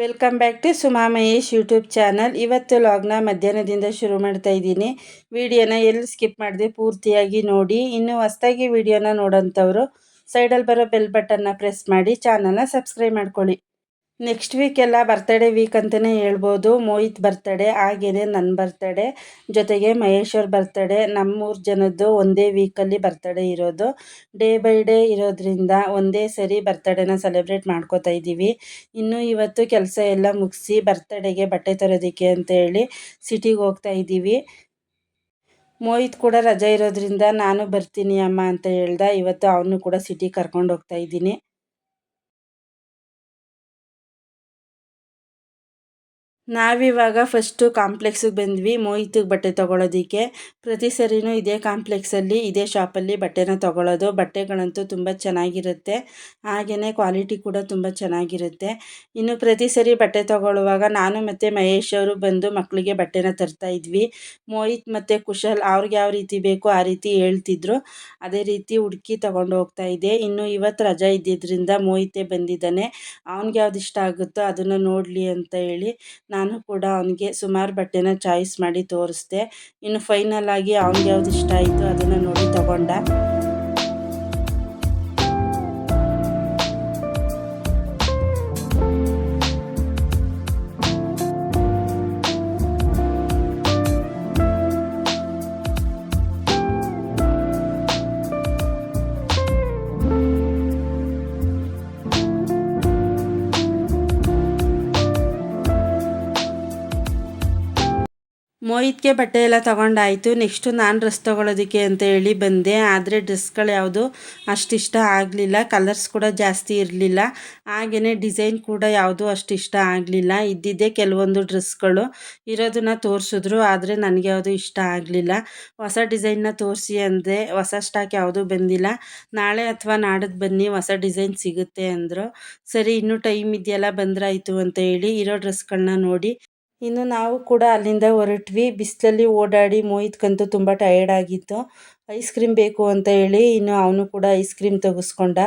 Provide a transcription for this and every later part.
Welcome back to Suma Mahesh YouTube channel. ಇವತ್ತು ಲಾಗ್ನ ಮಧ್ಯಾಹ್ನದಿಂದ ಶುರು ಮಾಡ್ತಾ ಇದ್ದೀನಿ. ವಿಡಿಯೋನ ಎಲ್ಲಿ ಸ್ಕಿಪ್ ಮಾಡಿದೆ ಪೂರ್ತಿಯಾಗಿ ನೋಡಿ. ಇನ್ನು ಹೊಸದಾಗಿ ವಿಡಿಯೋನ ನೋಡೋಂಥವ್ರು ಸೈಡಲ್ಲಿ ಬರೋ ಬೆಲ್ ಬಟನ್ನ ಪ್ರೆಸ್ ಮಾಡಿ ಚಾನಲ್ನ ಸಬ್ಸ್ಕ್ರೈಬ್ ಮಾಡ್ಕೊಳ್ಳಿ. ನೆಕ್ಸ್ಟ್ ವೀಕ್ ಎಲ್ಲ ಬರ್ತಡೇ ವೀಕ್ ಅಂತಲೇ ಹೇಳ್ಬೋದು. ಮೋಹಿತ್ ಬರ್ತಡೇ, ಹಾಗೆಯೇ ನನ್ನ ಬರ್ತಡೇ, ಜೊತೆಗೆ ಮಹೇಶ್ ಅವ್ರ ಬರ್ತಡೇ, ನಮ್ಮೂರು ಜನದ್ದು ಒಂದೇ ವೀಕಲ್ಲಿ ಬರ್ತಡೇ ಇರೋದು. ಡೇ ಬೈ ಡೇ ಇರೋದ್ರಿಂದ ಒಂದೇ ಸರಿ ಬರ್ತಡೇನ ಸೆಲೆಬ್ರೇಟ್ ಮಾಡ್ಕೋತಾ ಇದ್ದೀವಿ. ಇನ್ನು ಇವತ್ತು ಕೆಲಸ ಎಲ್ಲ ಮುಗಿಸಿ ಬರ್ತಡೇಗೆ ಬಟ್ಟೆ ತರೋದಕ್ಕೆ ಅಂತ ಹೇಳಿ ಸಿಟಿಗೆ ಹೋಗ್ತಾ ಇದ್ದೀವಿ. ಮೋಹಿತ್ ಕೂಡ ರಜೆ ಇರೋದ್ರಿಂದ ನಾನು ಬರ್ತೀನಿ ಅಮ್ಮ ಅಂತ ಹೇಳ್ದ. ಇವತ್ತು ಅವನು ಕೂಡ ಸಿಟಿಗೆ ಕರ್ಕೊಂಡು ಹೋಗ್ತಾ ಇದ್ದೀನಿ. ನಾವಿವಾಗ ಫಸ್ಟು ಕಾಂಪ್ಲೆಕ್ಸಿಗೆ ಬಂದ್ವಿ ಮೋಹಿತಿಗೆ ಬಟ್ಟೆ ತೊಗೊಳೋದಕ್ಕೆ. ಪ್ರತಿ ಸರಿನೂ ಇದೇ ಕಾಂಪ್ಲೆಕ್ಸಲ್ಲಿ ಇದೇ ಶಾಪಲ್ಲಿ ಬಟ್ಟೆನ ತೊಗೊಳ್ಳೋದು. ಬಟ್ಟೆಗಳಂತೂ ತುಂಬ ಚೆನ್ನಾಗಿರುತ್ತೆ, ಹಾಗೆಯೇ ಕ್ವಾಲಿಟಿ ಕೂಡ ತುಂಬ ಚೆನ್ನಾಗಿರುತ್ತೆ. ಇನ್ನು ಪ್ರತಿ ಸರಿ ಬಟ್ಟೆ ತೊಗೊಳ್ಳುವಾಗ ನಾನು ಮತ್ತು ಮಹೇಶ್ ಅವರು ಬಂದು ಮಕ್ಕಳಿಗೆ ಬಟ್ಟೆನ ತರ್ತಾ ಇದ್ವಿ. ಮೋಹಿತ್ ಮತ್ತು ಕುಶಲ್ ಅವ್ರಿಗೆ ಯಾವ ರೀತಿ ಬೇಕೋ ಆ ರೀತಿ ಹೇಳ್ತಿದ್ರು, ಅದೇ ರೀತಿ ಹುಡುಕಿ ತೊಗೊಂಡು ಹೋಗ್ತಾ ಇದ್ದೆ. ಇನ್ನು ಇವತ್ತು ರಜೆ ಇದ್ದಿದ್ದರಿಂದ ಮೋಹಿತೇ ಬಂದಿದ್ದಾನೆ, ಅವ್ನಿಗೆ ಯಾವ್ದು ಇಷ್ಟ ಆಗುತ್ತೋ ಅದನ್ನು ನೋಡಲಿ ಅಂತ ಹೇಳಿ ನಾನು ಕೂಡ ಅವನಿಗೆ ಸುಮಾರು ಬಟ್ಟೆನ ಚಾಯ್ಸ್ ಮಾಡಿ ತೋರಿಸ್ದೆ. ಇನ್ನು ಫೈನಲ್ ಆಗಿ ಅವ್ನಿಗೆ ಯಾವ್ದು ಇಷ್ಟ ಆಯಿತು ಅದನ್ನು ನೋಡಿ ತಗೊಂಡ. ಮೋಹಿತ್ಗೆ ಬಟ್ಟೆ ಎಲ್ಲ ತೊಗೊಂಡಾಯಿತು. ನೆಕ್ಸ್ಟು ನಾನು ಡ್ರೆಸ್ ತೊಗೊಳೋದಕ್ಕೆ ಅಂತ ಹೇಳಿ ಬಂದೆ. ಆದರೆ ಡ್ರೆಸ್ಗಳು ಯಾವುದು ಅಷ್ಟಿಷ್ಟ ಆಗಲಿಲ್ಲ, ಕಲರ್ಸ್ ಕೂಡ ಜಾಸ್ತಿ ಇರಲಿಲ್ಲ, ಹಾಗೆಯೇ ಡಿಸೈನ್ ಕೂಡ ಯಾವುದೂ ಅಷ್ಟು ಇಷ್ಟ ಆಗಲಿಲ್ಲ. ಇದ್ದಿದ್ದೇ ಕೆಲವೊಂದು ಡ್ರೆಸ್ಗಳು ಇರೋದನ್ನು ತೋರಿಸಿದ್ರು, ಆದರೆ ನನಗೆ ಯಾವುದು ಇಷ್ಟ ಆಗಲಿಲ್ಲ. ಹೊಸ ಡಿಸೈನ್ನ ತೋರಿಸಿ ಅಂದರೆ ಹೊಸ ಸ್ಟಾಕ್ ಯಾವುದೂ ಬಂದಿಲ್ಲ, ನಾಳೆ ಅಥವಾ ನಾಡಿದ್ದು ಬನ್ನಿ ಹೊಸ ಡಿಸೈನ್ ಸಿಗುತ್ತೆ ಅಂದರು. ಸರಿ ಇನ್ನೂ ಟೈಮ್ ಇದೆಯಲ್ಲ ಬಂದ್ರಾಯಿತು ಅಂತ ಹೇಳಿ ಇರೋ ಡ್ರೆಸ್ಗಳನ್ನ ನೋಡಿ ಇನ್ನು ನಾವು ಕೂಡ ಅಲ್ಲಿಂದ ಹೊರಟ್ವಿ. ಬಿಸಿಲಲ್ಲಿ ಓಡಾಡಿ ಮೋಹಿತ್ಗಂತೂ ತುಂಬ ಟಯರ್ಡ್ ಆಗಿತ್ತು. ಐಸ್ ಕ್ರೀಮ್ ಬೇಕು ಅಂತ ಹೇಳಿ ಇನ್ನು ಅವನು ಕೂಡ ಐಸ್ ಕ್ರೀಮ್ ತೆಗೆಸ್ಕೊಂಡ.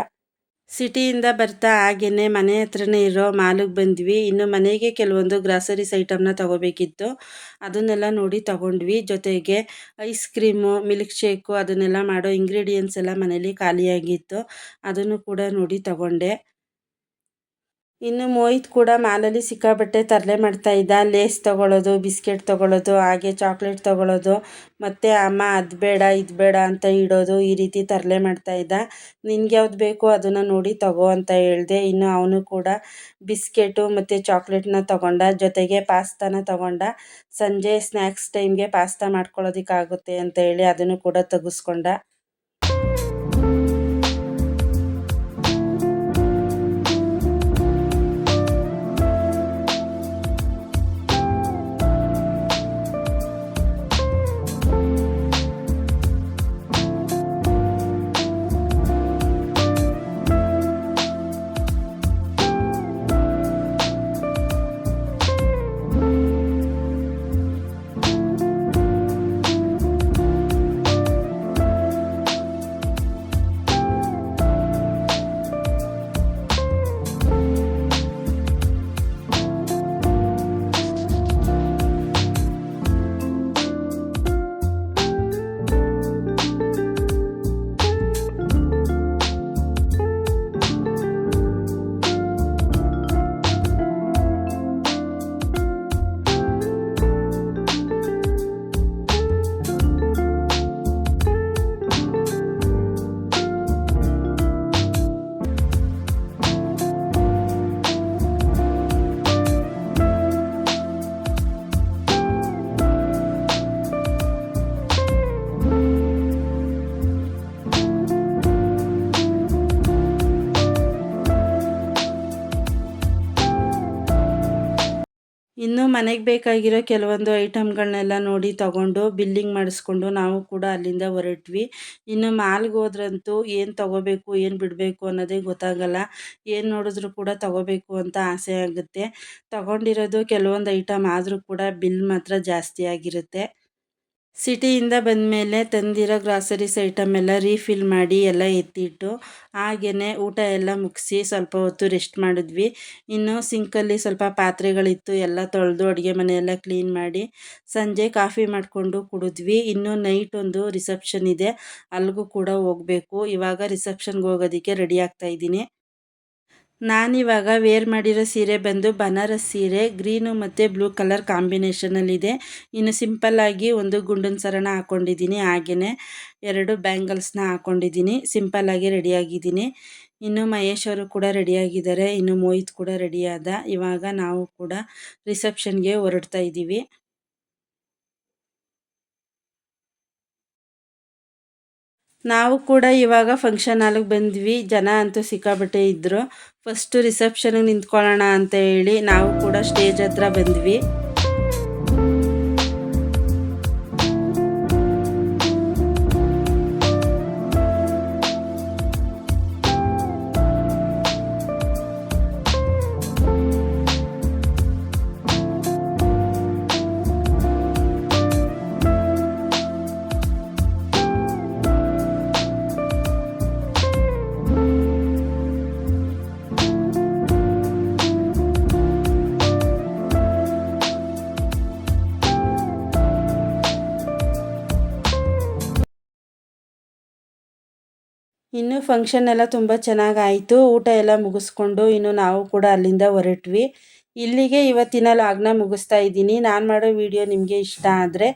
ಸಿಟಿಯಿಂದ ಬರ್ತಾ ಹಾಗೆಯೇ ಮನೆ ಹತ್ರನೇ ಇರೋ ಮಾಲಿಗೆ ಬಂದ್ವಿ. ಇನ್ನು ಮನೆಗೆ ಕೆಲವೊಂದು ಗ್ರಾಸರೀಸ್ ಐಟಮ್ನ ತೊಗೋಬೇಕಿತ್ತು, ಅದನ್ನೆಲ್ಲ ನೋಡಿ ತೊಗೊಂಡ್ವಿ. ಜೊತೆಗೆ ಐಸ್ ಕ್ರೀಮು, ಮಿಲ್ಕ್ ಶೇಕು ಅದನ್ನೆಲ್ಲ ಮಾಡೋ ಇಂಗ್ರೀಡಿಯೆಂಟ್ಸ್ ಎಲ್ಲ ಮನೇಲಿ ಖಾಲಿಯಾಗಿತ್ತು, ಅದನ್ನು ಕೂಡ ನೋಡಿ ತಗೊಂಡೆ. ಇನ್ನು ಮೋಹಿತ್ ಕೂಡ ಮಾಲಲ್ಲಿ ಸಿಕ್ಕಾಪಟ್ಟೆ ತರಲೆ ಮಾಡ್ತಾಯಿದ್ದ. ಲೇಸ್ ತೊಗೊಳ್ಳೋದು, ಬಿಸ್ಕೆಟ್ ತೊಗೊಳ್ಳೋದು, ಹಾಗೆ ಚಾಕ್ಲೇಟ್ ತೊಗೊಳ್ಳೋದು, ಮತ್ತು ಅಮ್ಮ ಅದು ಬೇಡ ಇದು ಬೇಡ ಅಂತ ಇಡೋದು, ಈ ರೀತಿ ತರಲೆ ಮಾಡ್ತಾಯಿದ್ದ. ನಿನ್ಗೆ ಯಾವ್ದು ಬೇಕೋ ಅದನ್ನು ನೋಡಿ ತಗೋ ಅಂತ ಹೇಳಿದೆ. ಇನ್ನು ಅವನು ಕೂಡ ಬಿಸ್ಕೆಟು ಮತ್ತು ಚಾಕ್ಲೇಟ್ನ ತೊಗೊಂಡ, ಜೊತೆಗೆ ಪಾಸ್ತಾನ ತೊಗೊಂಡ. ಸಂಜೆ ಸ್ನ್ಯಾಕ್ಸ್ ಟೈಮ್ಗೆ ಪಾಸ್ತಾ ಮಾಡ್ಕೊಳ್ಳೋದಕ್ಕಾಗುತ್ತೆ ಅಂತ ಹೇಳಿ ಅದನ್ನು ಕೂಡ ತೆಗೆಸ್ಕೊಂಡ. ಇನ್ನು ಮನೆಗೆ ಬೇಕಾಗಿರೋ ಕೆಲವೊಂದು ಐಟಮ್ಗಳನ್ನೆಲ್ಲ ನೋಡಿ ತಗೊಂಡು ಬಿಲ್ಲಿಂಗ್ ಮಾಡಿಸ್ಕೊಂಡು ನಾವು ಕೂಡ ಅಲ್ಲಿಂದ ಹೊರಟ್ವಿ. ಇನ್ನು ಮಾಲ್ಗೆ ಹೋದ್ರಂತೂ ಏನು ತಗೋಬೇಕು ಏನು ಬಿಡಬೇಕು ಅನ್ನೋದೇ ಗೊತ್ತಾಗಲ್ಲ, ಏನು ನೋಡಿದ್ರೂ ಕೂಡ ತಗೋಬೇಕು ಅಂತ ಆಸೆ ಆಗುತ್ತೆ. ತಗೊಂಡಿರೋದು ಕೆಲವೊಂದು ಐಟಮ್ ಆದರೂ ಕೂಡ ಬಿಲ್ ಮಾತ್ರ ಜಾಸ್ತಿ ಆಗಿರುತ್ತೆ. ಸಿಟಿಯಿಂದ ಬಂದಮೇಲೆ ತಂದಿರೋ ಗ್ರಾಸರೀಸ್ ಐಟಮ್ ಎಲ್ಲ ರೀಫಿಲ್ ಮಾಡಿ ಎಲ್ಲ ಎತ್ತಿಟ್ಟು ಹಾಗೆಯೇ ಊಟ ಎಲ್ಲ ಮುಗಿಸಿ ಸ್ವಲ್ಪ ಹೊತ್ತು ರೆಸ್ಟ್ ಮಾಡಿದ್ವಿ. ಇನ್ನು ಸಿಂಕಲ್ಲಿ ಸ್ವಲ್ಪ ಪಾತ್ರೆಗಳಿತ್ತು, ಎಲ್ಲ ತೊಳೆದು ಅಡುಗೆ ಮನೆಯೆಲ್ಲ ಕ್ಲೀನ್ ಮಾಡಿ ಸಂಜೆ ಕಾಫಿ ಮಾಡಿಕೊಂಡು ಕುಡಿದ್ವಿ. ಇನ್ನು ನೈಟ್ ಒಂದು ರಿಸೆಪ್ಷನ್ ಇದೆ, ಅಲ್ಲಿಗೂ ಕೂಡ ಹೋಗಬೇಕು. ಇವಾಗ ರಿಸೆಪ್ಷನ್ಗೆ ಹೋಗೋದಕ್ಕೆ ರೆಡಿ ಆಗ್ತಾಯಿದ್ದೀನಿ. ನಾನಿವಾಗ ವೇರ್ ಮಾಡಿರೋ ಸೀರೆ ಬಂದು ಬನಾರಸ್ ಸೀರೆ, ಗ್ರೀನು ಮತ್ತು ಬ್ಲೂ ಕಲರ್ ಕಾಂಬಿನೇಷನಲ್ಲಿದೆ. ಇನ್ನು ಸಿಂಪಲ್ಲಾಗಿ ಒಂದು ಗುಂಡಿನ ಸರನ ಹಾಕ್ಕೊಂಡಿದ್ದೀನಿ, ಹಾಗೆಯೇ 2 ಬ್ಯಾಂಗಲ್ಸ್ನ ಹಾಕ್ಕೊಂಡಿದ್ದೀನಿ. ಸಿಂಪಲ್ಲಾಗಿ ರೆಡಿಯಾಗಿದ್ದೀನಿ. ಇನ್ನು ಮಹೇಶ್ ಅವರು ಕೂಡ ರೆಡಿಯಾಗಿದ್ದಾರೆ, ಇನ್ನು ಮೋಹಿತ್ ಕೂಡ ರೆಡಿಯಾದ. ಇವಾಗ ನಾವು ಕೂಡ ರಿಸೆಪ್ಷನ್ಗೆ ಹೊರಡ್ತಾ ಇದ್ದೀವಿ. ನಾವು ಕೂಡ ಇವಾಗ ಫಂಕ್ಷನ್ ಹಾಲಿಗೆ ಬಂದ್ವಿ. ಜನ ಅಂತೂ ಸಿಕ್ಕಾಪಟ್ಟೆ ಇದ್ದರು. ಫಸ್ಟು ರಿಸೆಪ್ಷನ್ಗೆ ನಿಂತ್ಕೊಳ್ಳೋಣ ಅಂತ ಹೇಳಿ ನಾವು ಕೂಡ ಸ್ಟೇಜ್ ಹತ್ರ ಬಂದ್ವಿ. ಇನ್ನು ಫಂಕ್ಷನ್ ಎಲ್ಲ ತುಂಬ ಚೆನ್ನಾಗಾಯಿತು. ಊಟ ಎಲ್ಲ ಮುಗಿಸ್ಕೊಂಡು ಇನ್ನು ನಾವು ಕೂಡ ಅಲ್ಲಿಂದ ಹೊರಟ್ವಿ. ಇಲ್ಲಿಗೆ ಇವತ್ತಿನ ಲಾಗ್ನ ಮುಗಿಸ್ತಾ ಇದ್ದೀನಿ. ನಾನು ಮಾಡೋ ವಿಡಿಯೋ ನಿಮಗೆ ಇಷ್ಟ ಆದರೆ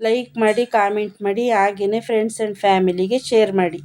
ಲೈಕ್ ಮಾಡಿ, ಕಾಮೆಂಟ್ ಮಾಡಿ, ಹಾಗೆಯೇ ಫ್ರೆಂಡ್ಸ್ ಆ್ಯಂಡ್ ಫ್ಯಾಮಿಲಿಗೆ ಶೇರ್ ಮಾಡಿ.